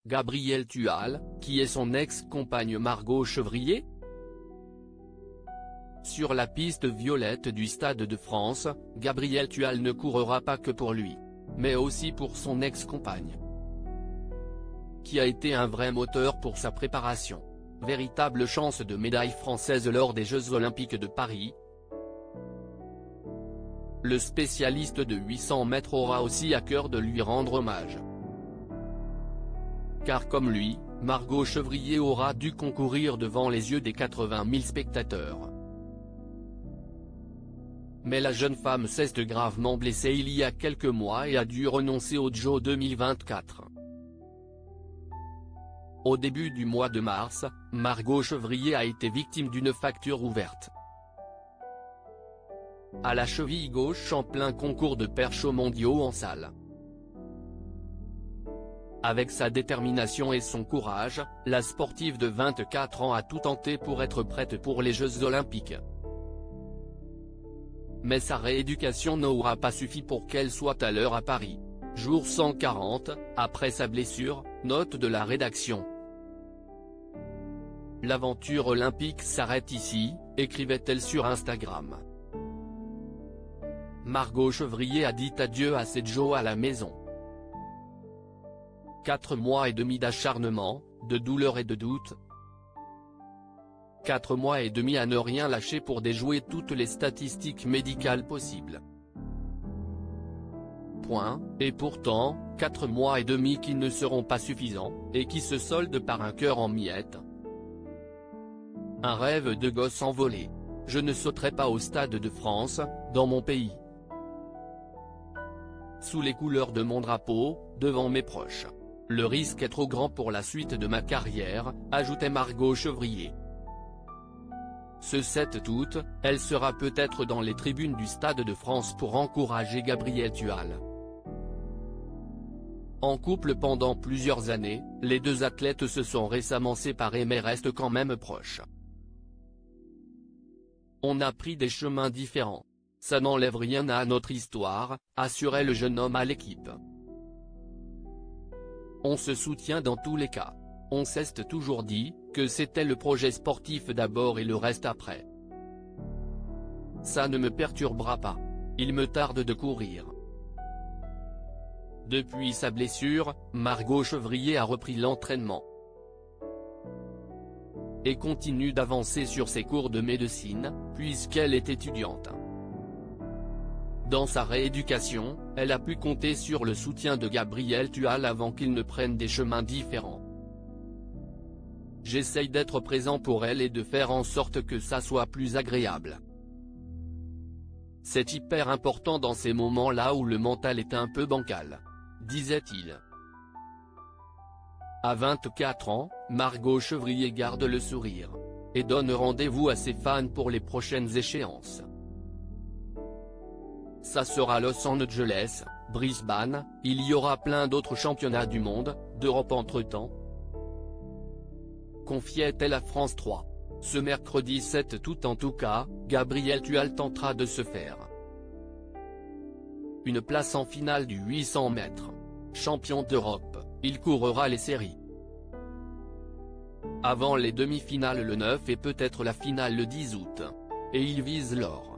Gabrielle Tual, qui est son ex-compagne Margot Chevrier? Sur la piste violette du Stade de France, Gabrielle Tual ne courra pas que pour lui, mais aussi pour son ex-compagne, qui a été un vrai moteur pour sa préparation. Véritable chance de médaille française lors des Jeux Olympiques de Paris. Le spécialiste de 800 mètres aura aussi à cœur de lui rendre hommage. Car comme lui, Margot Chevrier aura dû concourir devant les yeux des 80 000 spectateurs. Mais la jeune femme s'est gravement blessée il y a quelques mois et a dû renoncer aux Jeux 2024. Au début du mois de mars, Margot Chevrier a été victime d'une fracture ouverte à la cheville gauche en plein concours de perche aux mondiaux en salle. Avec sa détermination et son courage, la sportive de 24 ans a tout tenté pour être prête pour les Jeux Olympiques. Mais sa rééducation n'aura pas suffi pour qu'elle soit à l'heure à Paris. Jour 140, après sa blessure, note de la rédaction. L'aventure olympique s'arrête ici, écrivait-elle sur Instagram. Margot Chevrier a dit adieu à ses Jeux à la maison. 4 mois et demi d'acharnement, de douleur et de doute. 4 mois et demi à ne rien lâcher pour déjouer toutes les statistiques médicales possibles. Et pourtant, 4 mois et demi qui ne seront pas suffisants, et qui se soldent par un cœur en miettes. Un rêve de gosse envolé. Je ne sauterai pas au Stade de France, dans mon pays. Sous les couleurs de mon drapeau, devant mes proches. Le risque est trop grand pour la suite de ma carrière, ajoutait Margot Chevrier. Ce 7 août, elle sera peut-être dans les tribunes du Stade de France pour encourager Gabrielle Tual. En couple pendant plusieurs années, les deux athlètes se sont récemment séparés mais restent quand même proches. On a pris des chemins différents. Ça n'enlève rien à notre histoire, assurait le jeune homme à l'équipe. On se soutient dans tous les cas. On s'est toujours dit, que c'était le projet sportif d'abord et le reste après. Ça ne me perturbera pas. Il me tarde de courir. Depuis sa blessure, Margot Chevrier a repris l'entraînement. Et continue d'avancer sur ses cours de médecine, puisqu'elle est étudiante. Dans sa rééducation, elle a pu compter sur le soutien de Gabrielle Tual avant qu'ils ne prennent des chemins différents. J'essaye d'être présent pour elle et de faire en sorte que ça soit plus agréable. C'est hyper important dans ces moments-là où le mental est un peu bancal, disait-il. À 24 ans, Margot Chevrier garde le sourire. Et donne rendez-vous à ses fans pour les prochaines échéances. Ça sera Los Angeles, Brisbane, il y aura plein d'autres championnats du monde, d'Europe entre-temps. Confiait-elle à France 3. Ce mercredi 7 août en tout cas, Gabrielle Tual tentera de se faire une place en finale du 800 mètres. Champion d'Europe, il courra les séries avant les demi-finales le 9 et peut-être la finale le 10 août. Et il vise l'or.